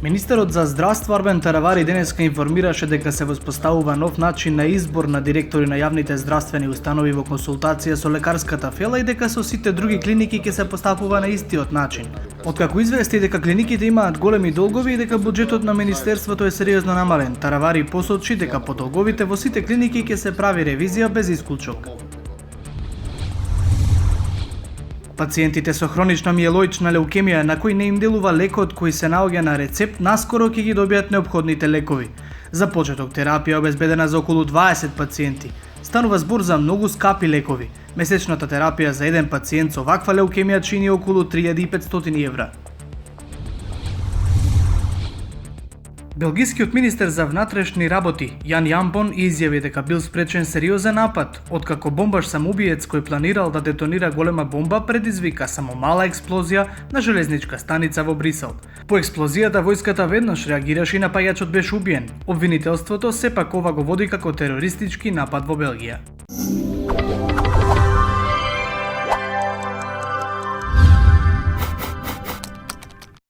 Министерот за здравство Арбен Таравари денеска информираше дека се воспоставува нов начин на избор на директори на јавните здравствени установи во консултација со лекарската фела и дека со сите други клиники ќе се постапува на истиот начин. Откако извести дека клиниките имаат големи долгови и дека буџетот на министерството е сериозно намален, Таравари посочи дека по долговите во сите клиники ќе се прави ревизија без исклучок. Пациентите со хронична миелоична леукемија на кои не им делува лекот кој се наоѓа на рецепт, наскоро ќе ги добијат неопходните лекови. За почеток терапија обезбедена за околу 20 пациенти. Станува збор за многу скапи лекови. Месечната терапија за еден пациент со ваква леукемија чини околу 3500 евра. Белгискиот министер за внатрешни работи Јан Јампон изјави дека бил спречен сериозен напад, откако бомбаш самоубиец кој планирал да детонира голема бомба предизвика само мала експлозија на железничка станица во Брисел. По експлозијата војската веднаш реагираше и напаѓачот беше убиен. Обвинителството сепак ова го води како терористички напад во Белгија.